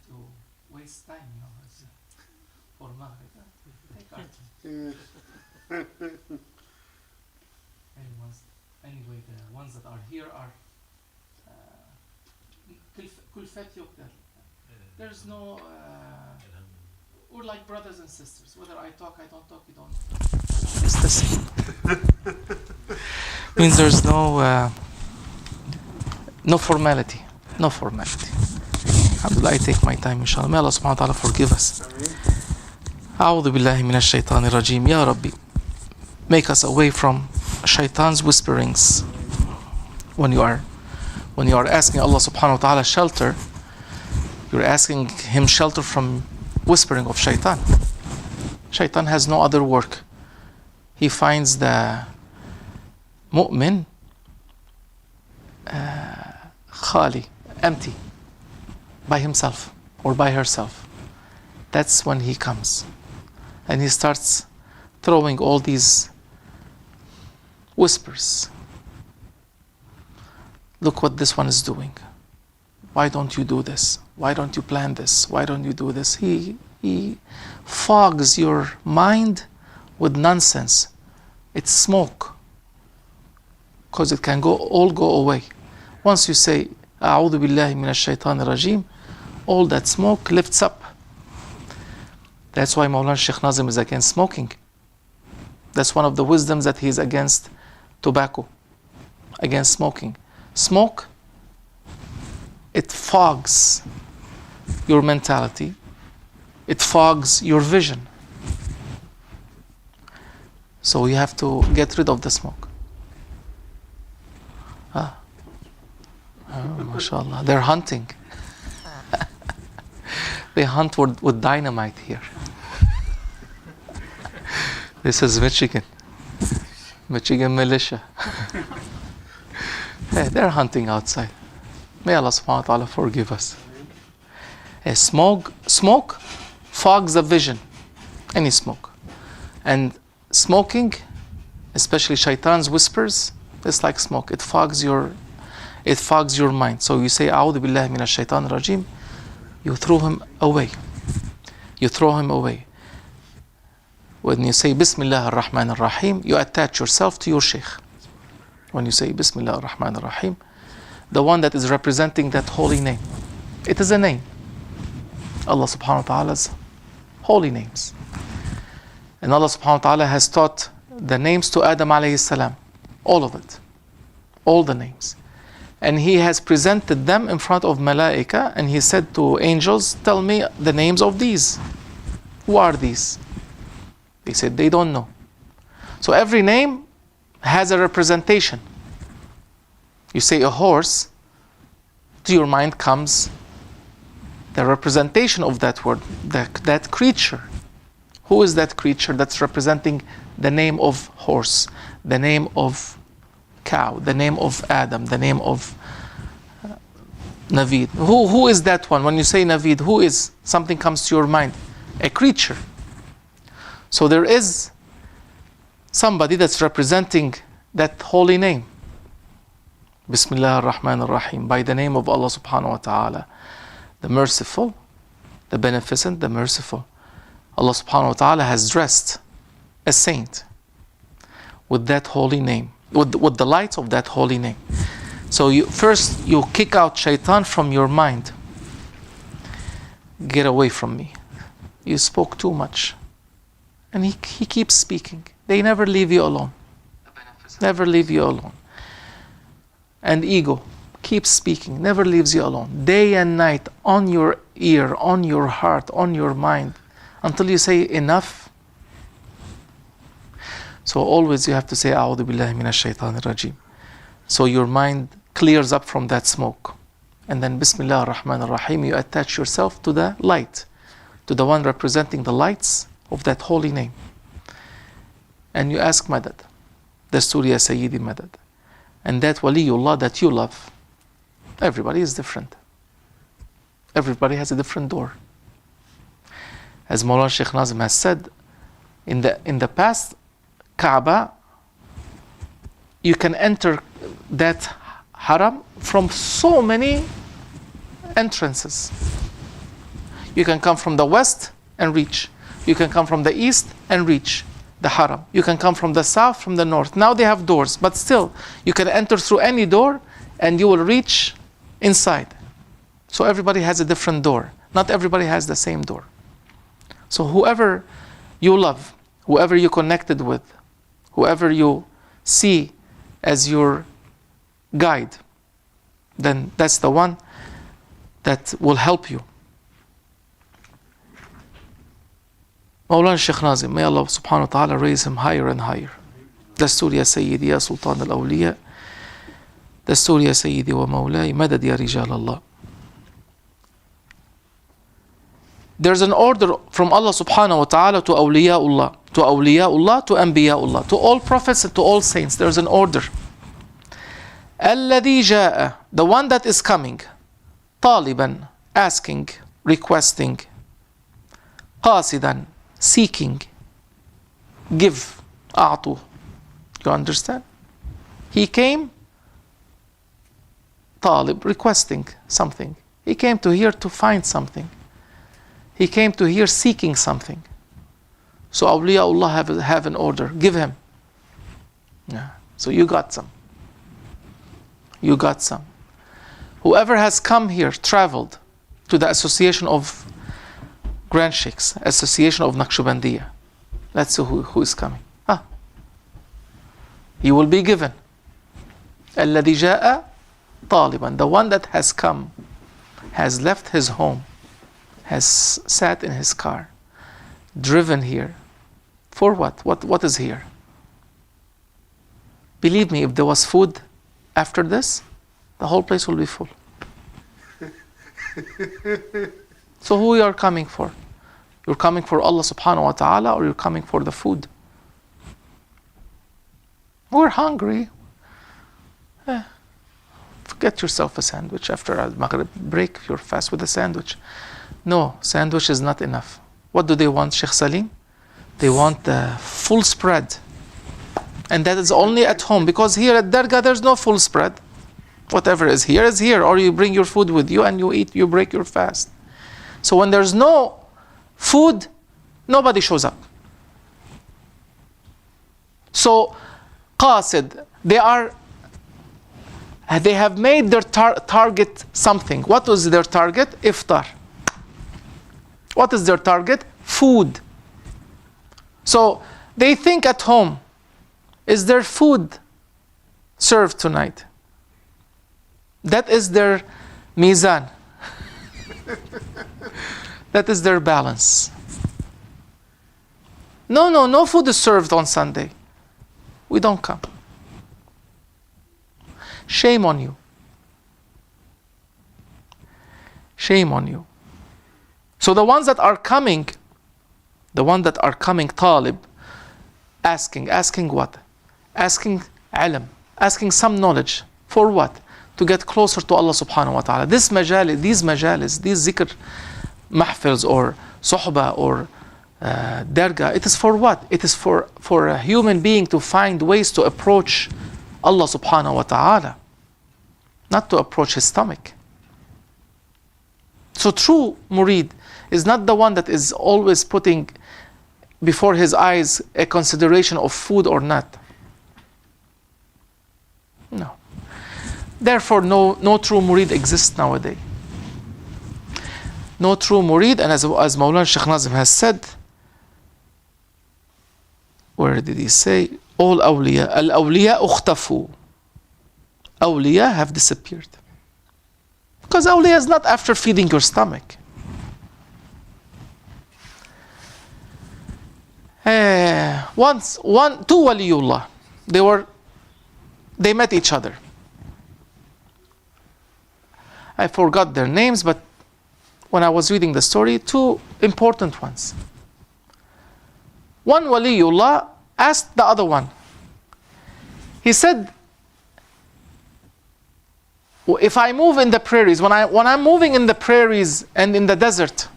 to waste time, it's for Maghrib. Take our time. Anyway, the ones that are here are kulfat yuqdar. There's no we're like brothers and sisters. Whether I talk, I don't talk, you don't. It's the same. Means there's no formality. No formality. Alhamdulillah, I take my time, inshallah. May Allah subhanahu wa ta'ala forgive us. A'udhu billahi minash shaitanir rajim. Ya Rabbi, make us away from shaitan's whisperings. When you are asking Allah subhanahu wa ta'ala shelter, you're asking him shelter from whispering of shaitan. Shaitan has no other work. He finds the mu'min khali, empty, by himself or by herself. That's when he comes. And he starts throwing all these whispers. Look what this one is doing. Why don't you do this? Why don't you plan this? Why don't you do this? He fogs your mind with nonsense. It's smoke. Because it can all go away. Once you say, A'udhu billahi minash shaitanir rajim, all that smoke lifts up. That's why Mawlana Shaykh Nazim is against smoking. That's one of the wisdoms that he is against tobacco, against smoking. Smoke, it fogs your mentality. It fogs your vision. So you have to get rid of the smoke. Oh, mashallah. They're hunting. They hunt with dynamite here. This is Michigan militia. They're hunting outside. May Allah subhanahu wa ta'ala forgive us. Smoke fogs the vision. Any smoke. And smoking, especially shaitan's whispers, it's like smoke. It fogs your mind. So you say, A'udhu billahi minash shaitanir rajim, you throw him away. You throw him away. When you say Bismillah ar-Rahman ar-Rahim, you attach yourself to your Shaykh. When you say Bismillah ar-Rahman ar-Rahim, the one that is representing that holy name. It is a name. Allah subhanahu wa ta'ala's holy names. And Allah subhanahu wa ta'ala has taught the names to Adam alayhi salam. All of it. All the names. And he has presented them in front of malaika, and he said to angels, tell me the names of these. Who are these? They said they don't know. So every name has a representation. You say a horse, to your mind comes the representation of that word, that creature. Who is that creature that's representing the name of horse, the name of cow, the name of Adam, the name of Navid? Who is that one? When you say Navid, who is? Something comes to your mind. A creature. So there is somebody that's representing that holy name. Bismillah ar-Rahman ar-Rahim. By the name of Allah subhanahu wa ta'ala, the merciful, the beneficent, the merciful. Allah subhanahu wa ta'ala has dressed a saint with that holy name, with the light of that holy name. So first you kick out shaitan from your mind. Get away from me. You spoke too much. And he keeps speaking. They never leave you alone. Never leave you alone. And ego keeps speaking, never leaves you alone. Day and night, on your ear, on your heart, on your mind, until you say enough. So always you have to say, A'udhu billahi minash shaitanir rajim. So your mind clears up from that smoke. And then Bismillah ar-Rahman ar-Rahim, you attach yourself to the light, to the one representing the lights of that holy name. And you ask Madad, Dasturi ya Sayyidi Madad. And that Waliullah that you love, everybody is different. Everybody has a different door. As Mawlana Shaykh Nazim has said, in the past, Kaaba, you can enter that haram from so many entrances. You can come from the west and reach. You can come from the east and reach the haram. You can come from the south, from the north. Now they have doors, but still, you can enter through any door and you will reach inside. So everybody has a different door. Not everybody has the same door. So whoever you love, whoever you connected with, whoever you see as your guide, then that's the one that will help you. Mawlana Shaykh Nazim, may Allah subhanahu wa ta'ala raise him higher and higher. Dastur ya Sayyidi ya Sultan al-Awliya. Dastur ya Sayyidi wa Mawlai. Madad ya Rijal Allah. There's an order from Allah subhanahu wa ta'ala to awliyaullah, to awliyaullah, to anbiyaullah, to all prophets and to all saints. There's an order. الذي جاء, the one that is coming, طالبا, asking, requesting, قاصدا, seeking, give, أعطوا. You understand? He came, طالب, requesting something. He came to here to find something. He came to here seeking something. So awliyaullah have an order. Give him. Yeah. So you got some. You got some. Whoever has come here, traveled to the association of Grand Sheikhs, association of Naqshbandiya. Let's see who is coming. He will be given. الذي جاء طالبا, the one that has come, has left his home, has sat in his car, driven here. For what? What is here? Believe me, if there was food after this, the whole place will be full. So who you are coming for? You're coming for Allah subhanahu wa ta'ala, or you're coming for the food? We're hungry. Get yourself a sandwich after al-Maghrib. Break your fast with a sandwich. No, sandwich is not enough. What do they want, Sheikh Salim? They want the full spread. And that is only at home, because here at Dargah there's no full spread. Whatever is here, or you bring your food with you and you eat, you break your fast. So when there's no food, nobody shows up. So, qasid, they have made their target something. What was their target? Iftar. What is their target? Food. So they think at home, is there food served tonight? That is their mizan. That is their balance. No food is served on Sunday. We don't come. Shame on you. Shame on you. So the ones that are coming, talib, asking what? Asking ilm, asking some knowledge. For what? To get closer to Allah subhanahu wa ta'ala. These majalis, these zikr mahfils or suhbah or dargah, it is for what? It is for a human being to find ways to approach Allah subhanahu wa ta'ala, not to approach his stomach. So true murid is not the one that is always putting before his eyes a consideration of food or not. No. Therefore, no true murid exists nowadays. No true murid, and as Mawlana Shaykh Nazim has said, where did he say? All awliya, al-awliya ukhtafu. Awliya have disappeared. Because awliya is not after feeding your stomach. Two waliullah, they met each other. I forgot their names, but when I was reading the story, two important ones. One waliullah asked the other one. He said, if I move in the prairies, when I'm moving in the prairies and in the desert,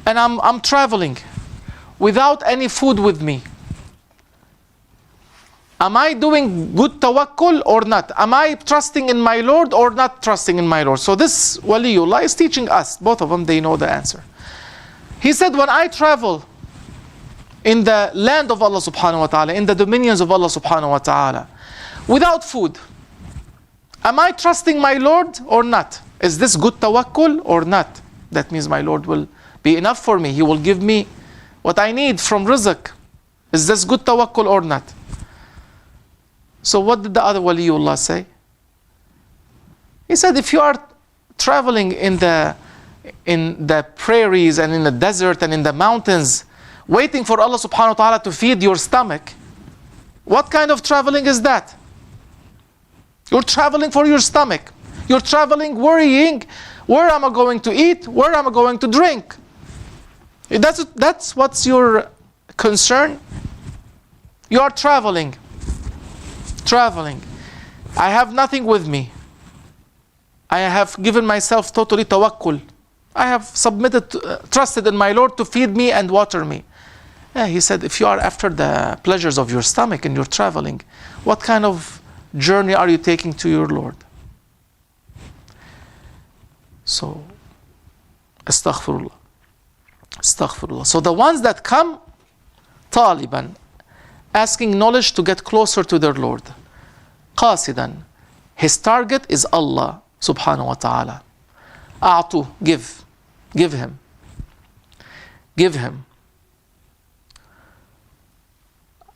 and I'm traveling without any food with me, Am I doing good tawakkul or not? Am I trusting in my Lord or not trusting in my Lord? So this Waliullah is teaching us. Both of them, they know the answer. He said, when I travel in the land of Allah subhanahu wa ta'ala, in the dominions of Allah subhanahu wa ta'ala, without food, am I trusting my Lord or not? Is this good tawakkul or not? That means my Lord will be enough for me. He will give me what I need from rizq. Is this good tawakkul or not? So what did the other Waliullah say? He said, if you are traveling in the prairies and in the desert and in the mountains, waiting for Allah subhanahu wa ta'ala to feed your stomach, what kind of traveling is that? You're traveling for your stomach. You're traveling worrying, where am I going to eat? Where am I going to drink? That's what's your concern? You are traveling. I have nothing with me. I have given myself totally tawakkul. I have submitted, trusted in my Lord to feed me and water me. Yeah, he said, if you are after the pleasures of your stomach and you're traveling, what kind of journey are you taking to your Lord? So, astaghfirullah. So the ones that come, taliban, asking knowledge to get closer to their Lord. Qasidan, his target is Allah subhanahu wa ta'ala. A'tu, give him.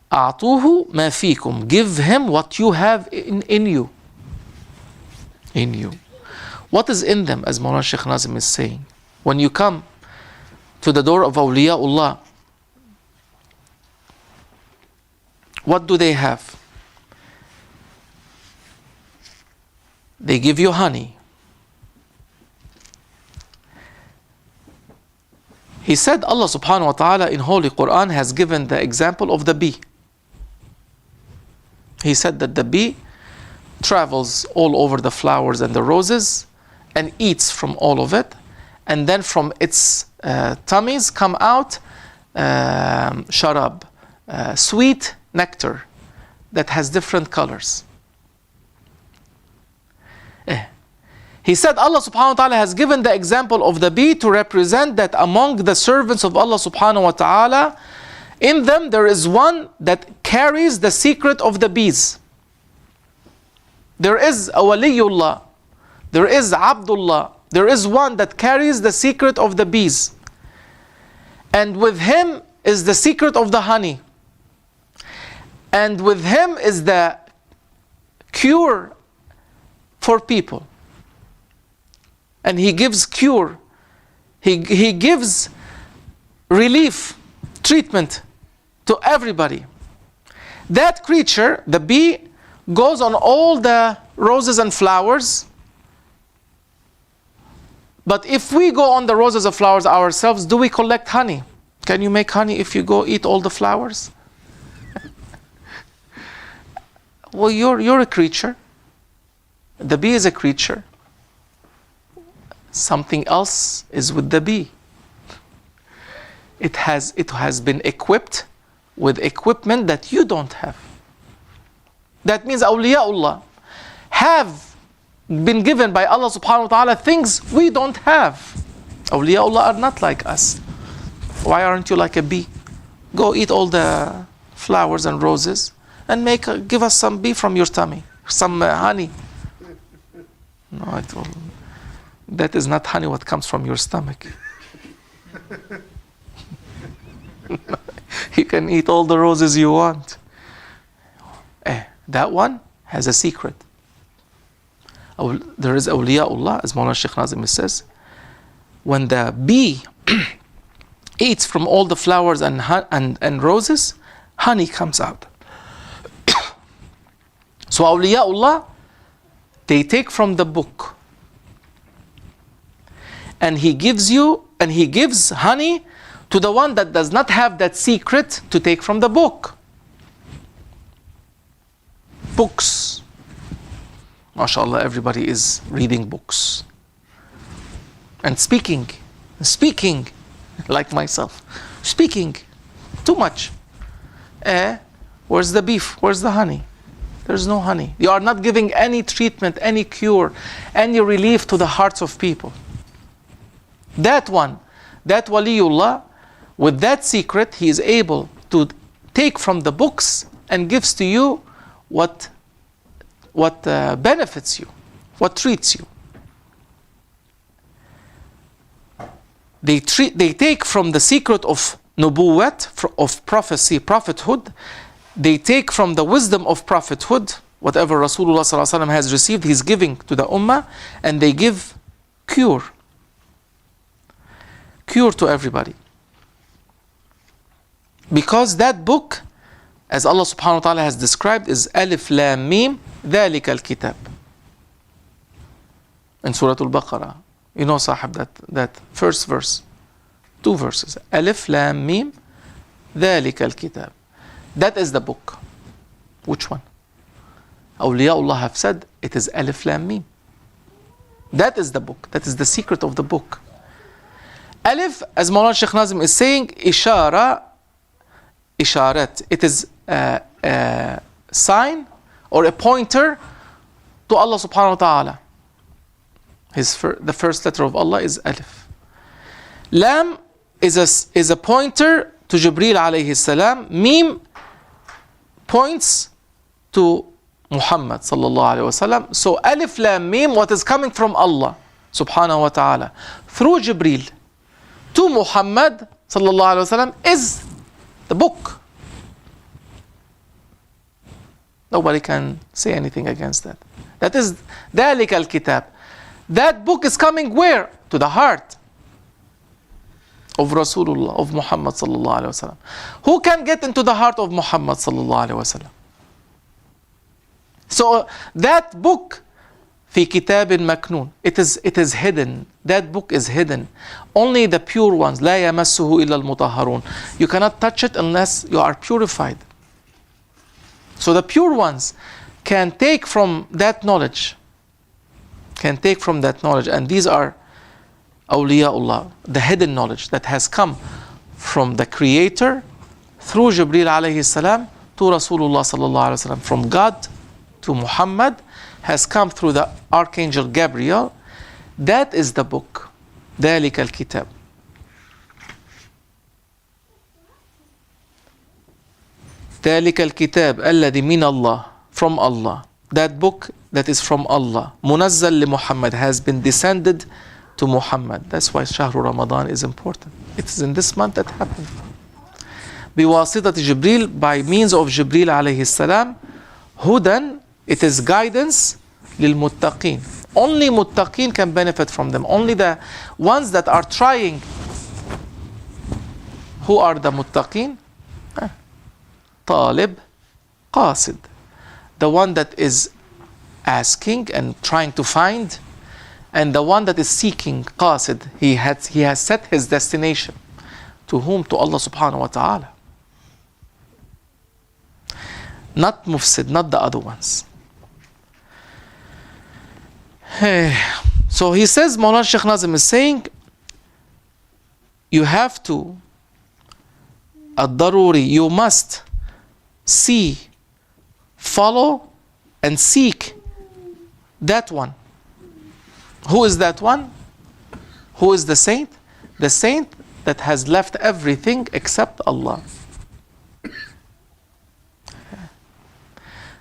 A'tuhu ma fikum, give him what you have in you. What is in them, as Mawlana Shaykh Nazim is saying? When you come to the door of awliyaullah, what do they have? They give you honey. He said Allah subhanahu wa ta'ala in Holy Quran has given the example of the bee. He said that the bee travels all over the flowers and the roses and eats from all of it, and then from its tummies come out sharab, sweet nectar that has different colors. He said Allah subhanahu wa ta'ala has given the example of the bee to represent that among the servants of Allah subhanahu wa ta'ala, in them there is one that carries the secret of the bees. There is a waliyullah, there is Abdullah, there is one that carries the secret of the bees. And with him is the secret of the honey. And with him is the cure for people. And he gives cure. He gives relief, treatment to everybody. That creature, the bee, goes on all the roses and flowers. But if we go on the roses and flowers ourselves, do we collect honey? Can you make honey if you go eat all the flowers? Well, you're a creature. The bee is a creature. Something else is with the bee. It has been equipped with equipment that you don't have. That means awliyaullah have been given by Allah subhanahu wa ta'ala things we don't have. Awliyaullah are not like us. Why aren't you like a bee? Go eat all the flowers and roses and give us some bee from your tummy, some honey. No, that is not honey what comes from your stomach. You can eat all the roses you want. That one has a secret. There is awliyaullah, as Mawlana Shaykh Nazim says, when the bee eats from all the flowers and roses, honey comes out. So awliyaullah, they take from the book. And he gives honey to the one that does not have that secret to take from the book. Books. MashaAllah, everybody is reading books. And speaking, like myself. Speaking, too much. Where's the beef? Where's the honey? There's no honey. You are not giving any treatment, any cure, any relief to the hearts of people. That one, that waliullah, with that secret, he is able to take from the books and gives to you what benefits you, what treats you. They take from the secret of nubuwwat, of prophecy, prophethood. They take from the wisdom of prophethood, whatever Rasulullah ﷺ has received, he's giving to the ummah, and they give cure to everybody. Because that book, as Allah subhanahu wa ta'ala has described, is Alif Lam Mim ذَلِكَ الْكِتَابِ. In Surah Al-Baqarah. You know, Sahib, that first verse. 2 verses. Alif Lam Mim ذَلِكَ الْكِتَابِ. That is the book. Which one? Awliyaullah have said it is Alif Lam Mim. That is the book. That is the secret of the book. Alif, as Mawlana Shaykh Nazim is saying, isharat. It is a sign or a pointer to Allah subhanahu wa ta'ala. The first letter of Allah is Alif. Lam is a pointer to Jibreel alayhi salam. Mim points to Muhammad sallallahu alayhi wa sallam. So Alif Lam Mim, what is coming from Allah subhanahu wa ta'ala through Jibreel to Muhammad sallallahu alayhi wa sallam is the book. Nobody can say anything against that. That is ذَلِكَ الْكِتَابِ. That book is coming where? To the heart of Rasulullah, of Muhammad sallallahu alayhi wa sallam. Who can get into the heart of Muhammad sallallahu alayhi wa sallam? So that book, في كتاب مكنون, it is hidden. That book is hidden. Only the pure ones, لا يمسه إلا المطهرون. You cannot touch it unless you are purified. So the pure ones can take from that knowledge. And these are awliyaullah, the hidden knowledge that has come from the Creator through Jibreel alayhi salam to Rasulullah sallallahu alayhi wa sallam. From God to Muhammad has come through the Archangel Gabriel. That is the book. ذَلِكَ الْكِتَابِ. ذَلِكَ الْكِتَابِ الَّذِي مِنَ اللَّهِ. From Allah. That book that is from Allah. Munazzal li Muhammad, has been descended to Muhammad. That's why Shahru Ramadan is important. It is in this month that happened. بِوَاسِطَةِ Jibreel, by means of Jibreel alayhi salam. Hudan, it is guidance lil-muttaqeen. Only muttaqeen can benefit from them. Only the ones that are trying. Who are the muttaqeen? Talib, qasid. The one that is asking and trying to find, and the one that is seeking, qasid. He has set his destination. To whom? To Allah subhanahu wa ta'ala. Not mufsid, not the other ones. So he says, Mawlana Shaykh Nazim is saying, you have to, ad-daruri, you must see, follow, and seek that one. Who is that one? Who is the saint? The saint that has left everything except Allah.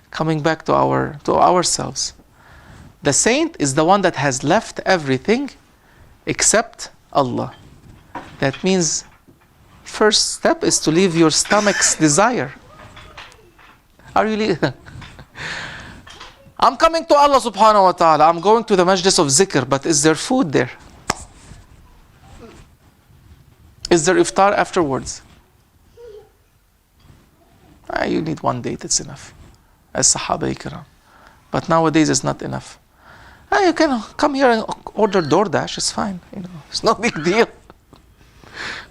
Coming back to ourselves. The saint is the one that has left everything except Allah. That means first step is to leave your stomach's desire. Are you I'm coming to Allah subhanahu wa ta'ala. I'm going to the majlis of zikr, but is there food there? Is there iftar afterwards? You need one date, it's enough. As Sahaba Ikram. But nowadays it's not enough. You can come here and order DoorDash, it's fine. It's no big deal.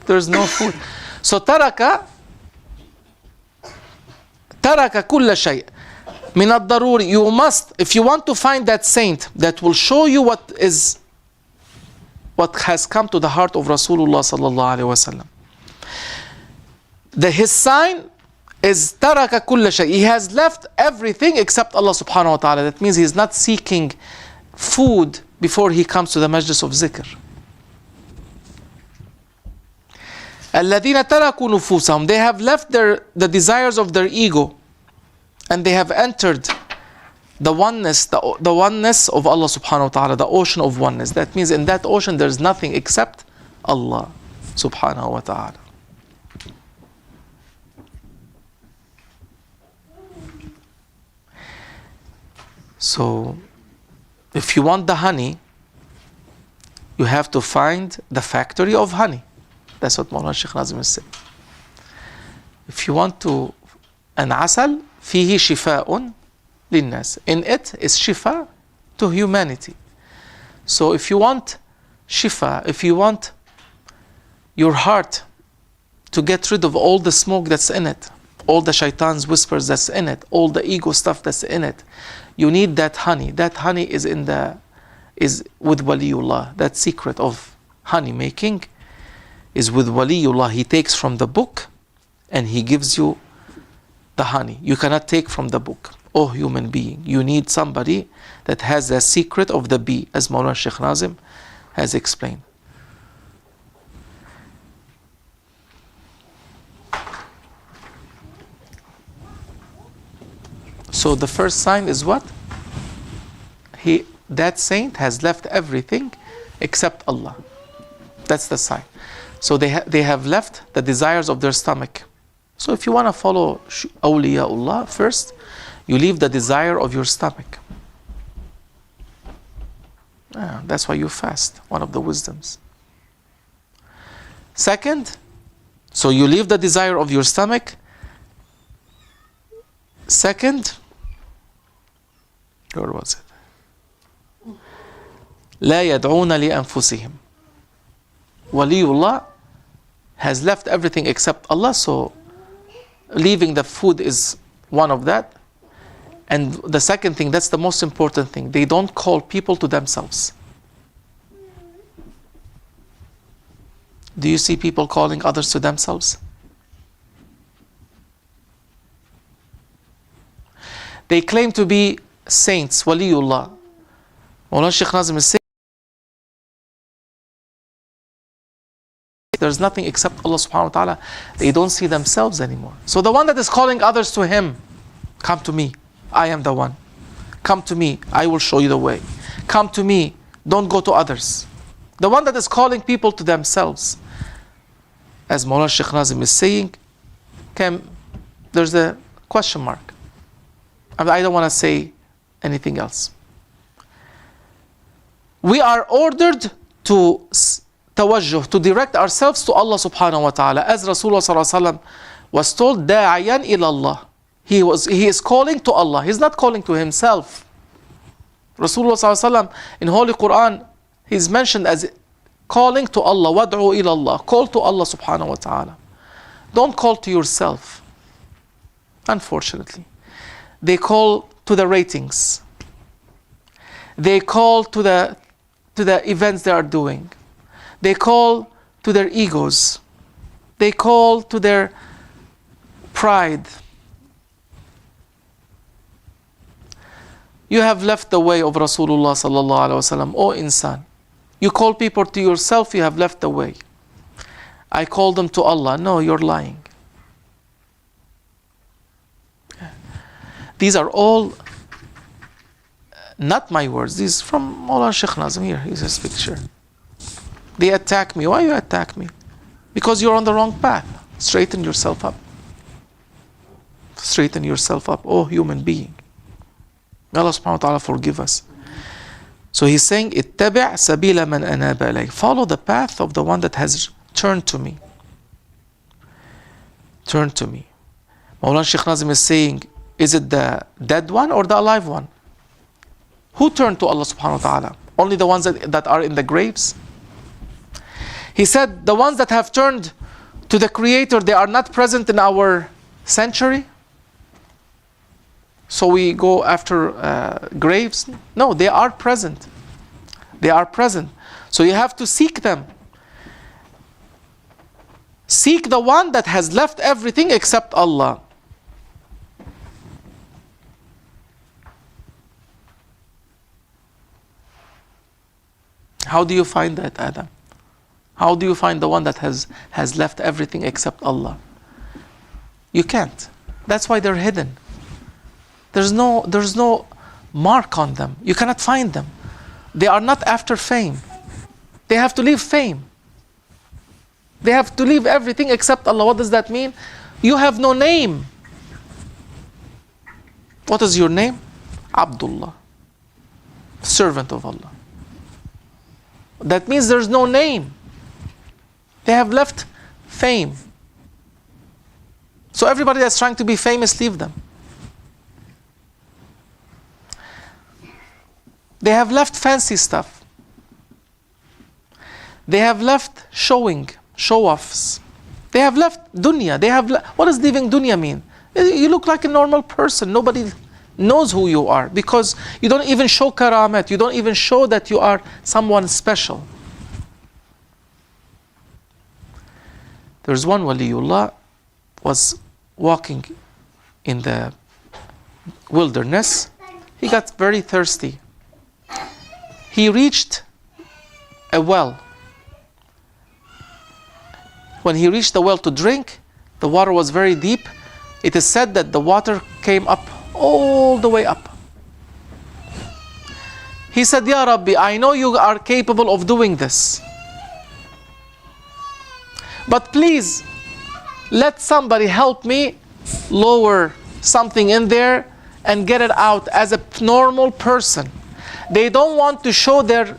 There's no food. So taraka kulla shay. Min ad-daruri. You must, if you want to find that saint that will show you what has come to the heart of Rasulullah sallallahu alaihi wasallam. His sign is taraka kulla shay. He has left everything except Allah subhanahu wa ta'ala. That means he is not seeking food before he comes to the majlis of zikr. الَّذِينَ تَرَكُوا نُفُوسَهُم. They have left the desires of their ego, and they have entered the oneness, the oneness of Allah subhanahu wa ta'ala, the ocean of oneness. That means in that ocean there is nothing except Allah subhanahu wa ta'ala. So, if you want the honey, you have to find the factory of honey. That's what Mawlana Shaykh Nazim is saying. If you want to, an asal, fihi shifa'un linnas. In it is shifa to humanity. So if you want shifa, if you want your heart to get rid of all the smoke that's in it, all the shaitan's whispers that's in it, all the ego stuff that's in it, you need that honey. That honey is with waliullah. That secret of honey making is with waliullah. He takes from the book and he gives you the honey. You cannot take from the book. Oh human being, you need somebody that has the secret of the bee, as Mawlana Shaykh Nazim has explained. So the first sign is what? That saint has left everything except Allah. That's the sign. So they have left the desires of their stomach. So if you want to follow awliyaullah, first you leave the desire of your stomach. That's why you fast, one of the wisdoms. Second, so you leave the desire of your stomach. Second, where was it? لا يدعون لأنفسهم. Waliullah has left everything except Allah, so leaving the food is one of that. And the second thing, that's the most important thing, they don't call people to themselves. Do you see people calling others to themselves? They claim to be saints, waliullah. Mawlana Shaykh Nazim is saying there's nothing except Allah subhanahu wa ta'ala. They don't see themselves anymore. So the one that is calling others to him, come to me, I am the one. Come to me, I will show you the way. Come to me, don't go to others. The one that is calling people to themselves, as Mawlana Shaykh Nazim is saying, there's a question mark. I don't want to say anything else. We are ordered to tawajjuh, to direct ourselves to Allah subhanahu wa ta'ala. As Rasulullah sallallahu alaihi wasallam was told, da'iyan ila Allah. He is calling to Allah. He's not calling to himself. Rasulullah sallallahu alaihi wasallam in Holy Quran, he's mentioned as calling to Allah. Wad'u ila Allah. Call to Allah subhanahu wa ta'ala. Don't call to yourself. Unfortunately. They call to the ratings. They call to the events they are doing. They call to their egos. They call to their pride. You have left the way of Rasulullah sallallahu alaihi wasallam. O insan, you call people to yourself, you have left the way. I call them to Allah. No, you're lying. These are all not my words. These from Mawlana Shaykh Nazim. Here, here's his picture. They attack me. Why you attack me? Because you're on the wrong path. Straighten yourself up. Straighten yourself up, oh human being. May Allah subhanahu wa ta'ala forgive us. So he's saying, ittabi' sabila man anaba ilayh. Follow the path of the one that has turned to me. Turn to me. Mawlana Shaykh Nazim is saying, is it the dead one or the alive one? Who turned to Allah subhanahu wa ta'ala? Only the ones that are in the graves? He said, the ones that have turned to the Creator, they are not present in our century? So we go after graves? No, they are present. They are present. So you have to seek them. Seek the one that has left everything except Allah. How do you find that, Adam? How do you find the one that has left everything except Allah? You can't. That's why they're hidden. There's no mark on them. You cannot find them. They are not after fame. They have to leave fame. They have to leave everything except Allah. What does that mean? You have no name. What is your name? Abdullah, servant of Allah. That means there's no name. They have left fame. So everybody that's trying to be famous, leave them. They have left fancy stuff. They have left show-offs. They have left dunya. What does leaving dunya mean? You look like a normal person. Nobody knows who you are because you don't even show karamat. You don't even show that you are someone special. There's one waliullah was walking in the wilderness. He got very thirsty. He reached a well. When he reached the well to drink, the water was very deep. It is said that the water came up all the way up. He said, Ya Rabbi, I know you are capable of doing this. But please, let somebody help me lower something in there and get it out as a normal person. They don't want to show their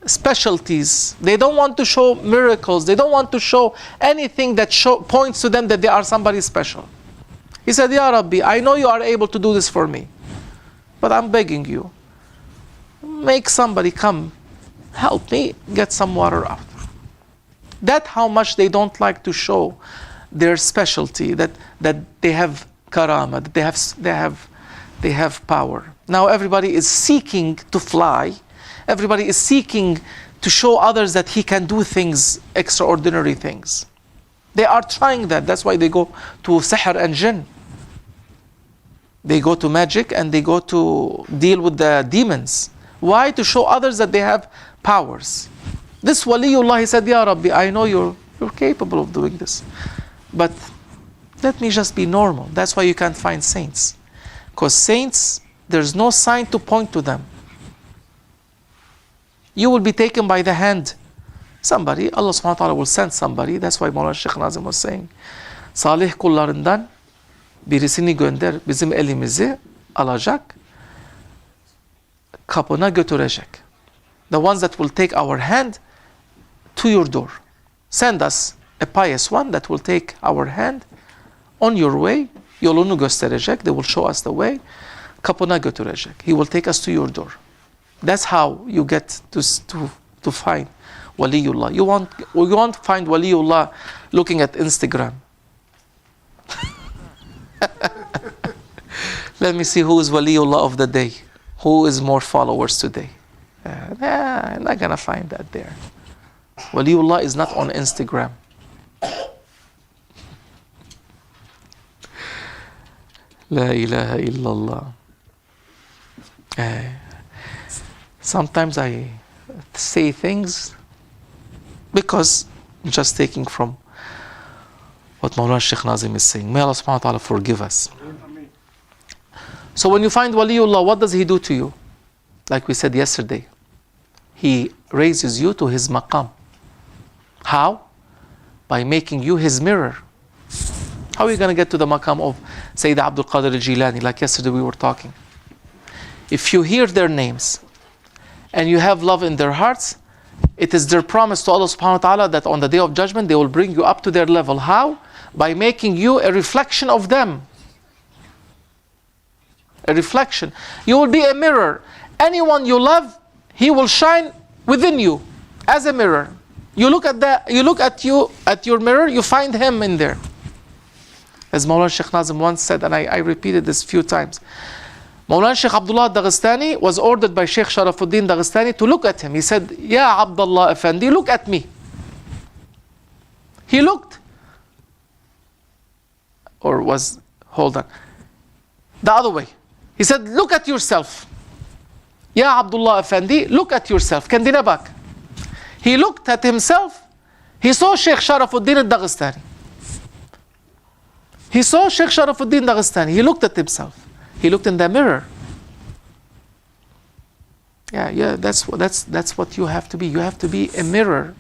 specialties. They don't want to show miracles. They don't want to show anything that points to them that they are somebody special. He said, Ya Rabbi, I know you are able to do this for me, but I'm begging you, make somebody come, help me get some water out. That's how much they don't like to show their specialty, that they have karama, that they have power. Now everybody is seeking to fly. Everybody is seeking to show others that he can do things, extraordinary things. They are trying that. That's why they go to sihr and jinn. They go to magic and they go to deal with the demons. Why? To show others that they have powers. This waliullah, he said, Ya Rabbi, I know you're capable of doing this. But let me just be normal. That's why you can't find saints. Because saints, there's no sign to point to them. You will be taken by the hand. Somebody, Allah subhanahu wa ta'ala will send somebody. That's why Mawlana Shaykh Nazim was saying, Salih kullarından birisini gönder, bizim elimizi alacak, kapına götürecek. The ones that will take our hand to your door. Send us a pious one that will take our hand on your way. Yolunu gösterecek. They will show us the way. Kapına götürecek. He will take us to your door. That's how you get to find waliullah. You won't find waliullah looking at Instagram. Let me see who is waliullah of the day. Who is more followers today? I'm not gonna find that there. Waliullah is not on Instagram. La ilaha illallah. Sometimes I say things because I'm just taking from what Mawlana Shaykh Nazim is saying. May Allah subhanahu wa ta'ala forgive us. So when you find waliullah, what does he do to you? Like we said yesterday, he raises you to his maqam. How? By making you his mirror. How are you going to get to the maqam of Sayyid Abdul Qadir al-Jilani? Like yesterday we were talking. If you hear their names and you have love in their hearts, it is their promise to Allah subhanahu wa ta'ala that on the day of judgment they will bring you up to their level. How? By making you a reflection of them. A reflection. You will be a mirror. Anyone you love, he will shine within you as a mirror. You look at your mirror, you find him in there. As Mawlana Shaykh Nazim once said, and I repeated this a few times, Mawlana Shaykh Abdullah Dagestani was ordered by Shaykh Sharafuddin Dagestani to look at him. He said, Ya Abdullah Effendi, look at me. He looked. Hold on. The other way. He said, look at yourself. Ya Abdullah Effendi, look at yourself. Kendine bak. He looked at himself. He saw Shaykh Sharafuddin al-Dagestani. He saw Shaykh Sharafuddin al-Dagestani. He looked at himself. He looked in the mirror. Yeah, that's what you have to be. You have to be a mirror.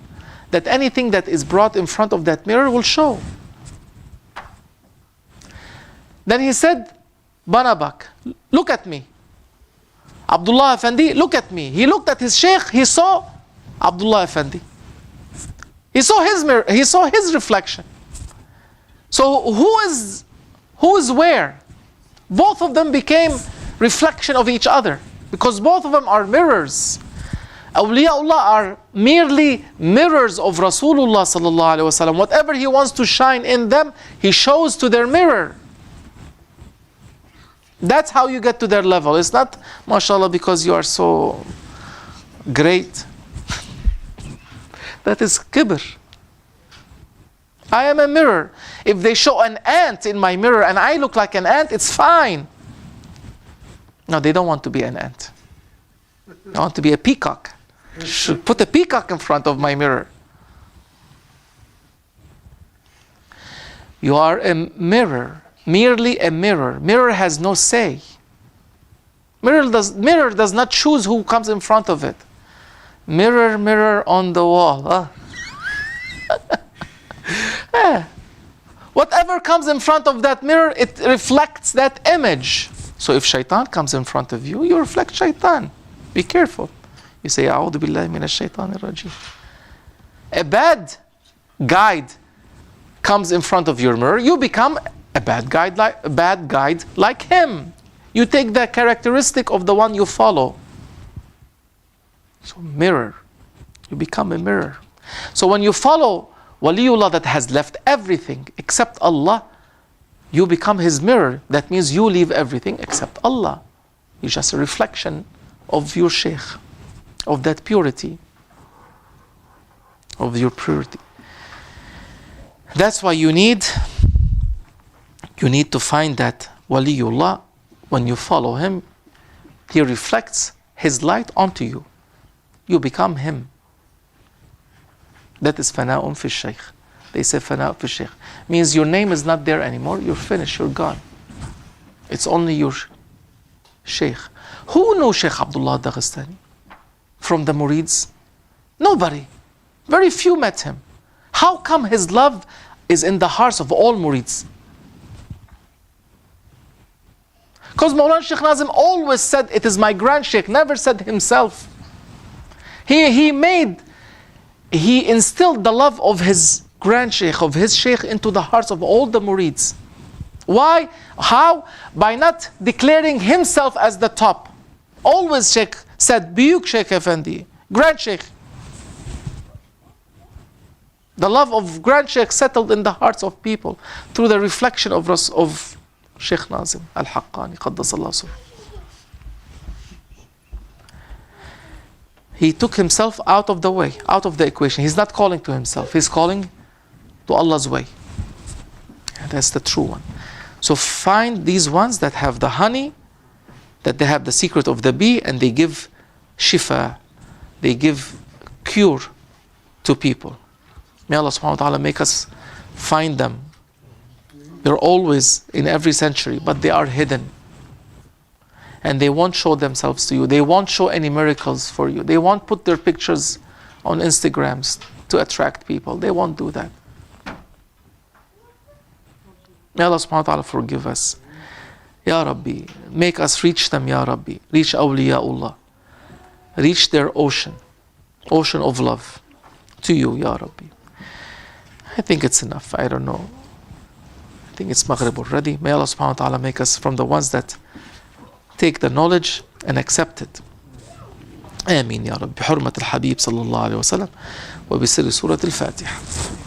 That anything that is brought in front of that mirror will show. Then he said, Banabak, look at me. Abdullah Effendi, look at me. He looked at his Shaykh, he saw Abdullah Effendi. He saw his mirror, he saw his reflection. So who is where? Both of them became reflection of each other, because both of them are mirrors. Awliyaullah are merely mirrors of Rasulullah sallallahu alaihi wasallam. Whatever he wants to shine in them, he shows to their mirror. That's how you get to their level. It's not, mashallah, because you are so great. That is kibr. I am a mirror. If they show an ant in my mirror and I look like an ant, it's fine. No, they don't want to be an ant. They want to be a peacock. Should put a peacock in front of my mirror. You are a mirror. Merely a mirror. Mirror has no say. Mirror does not choose who comes in front of it. Mirror, mirror on the wall. Whatever comes in front of that mirror, it reflects that image. So if shaitan comes in front of you, you reflect shaitan. Be careful. You say, A'udhu billahi minash shaitanir rajim. A bad guide comes in front of your mirror, you become a bad guide like him. You take the characteristic of the one you follow. So mirror. You become a mirror. So when you follow Waliullah that has left everything except Allah, you become his mirror. That means you leave everything except Allah. You're just a reflection of your Shaykh, of that purity, of your purity. That's why you need to find that Waliullah. When you follow him, he reflects his light onto you. You become him. That is fana'un fi shaykh. They say fana'un fi shaykh. Means your name is not there anymore. You're finished. You're gone. It's only your Shaykh. Who knew Shaykh Abdullah Dagestani? From the Murids? Nobody. Very few met him. How come his love is in the hearts of all Murids? Because Mawlana Shaykh Nazim always said, it is my grand Shaykh, never said himself. He instilled the love of his grand Shaykh, of his Shaykh, into the hearts of all the Murids. Why? How? By not declaring himself as the top. Always Shaykh said, Biyuk Shaykh Effendi, grand Shaykh. The love of grand Shaykh settled in the hearts of people through the reflection of Shaykh Nazim al-Haqqani, Qaddasallahu Sirruh. He took himself out of the way, out of the equation. He's not calling to himself. He's calling to Allah's way. And that's the true one. So find these ones that have the honey, that they have the secret of the bee, and they give shifa, they give cure to people. May Allah subhanahu wa ta'ala make us find them. They're always in every century, but they are hidden. And they won't show themselves to you. They won't show any miracles for you. They won't put their pictures on Instagrams to attract people. They won't do that. May Allah subhanahu wa ta'ala forgive us. Ya Rabbi, make us reach them, Ya Rabbi. Reach awliyaullah. Reach their ocean of love to you, Ya Rabbi. I think it's enough. I don't know. I think it's Maghrib already. May Allah subhanahu wa ta'ala make us from the ones that take the knowledge and accept it. Ameen Ya Rabbi. بحرمة الحبيب صلى الله عليه وسلم وبسر سورة الفاتحة.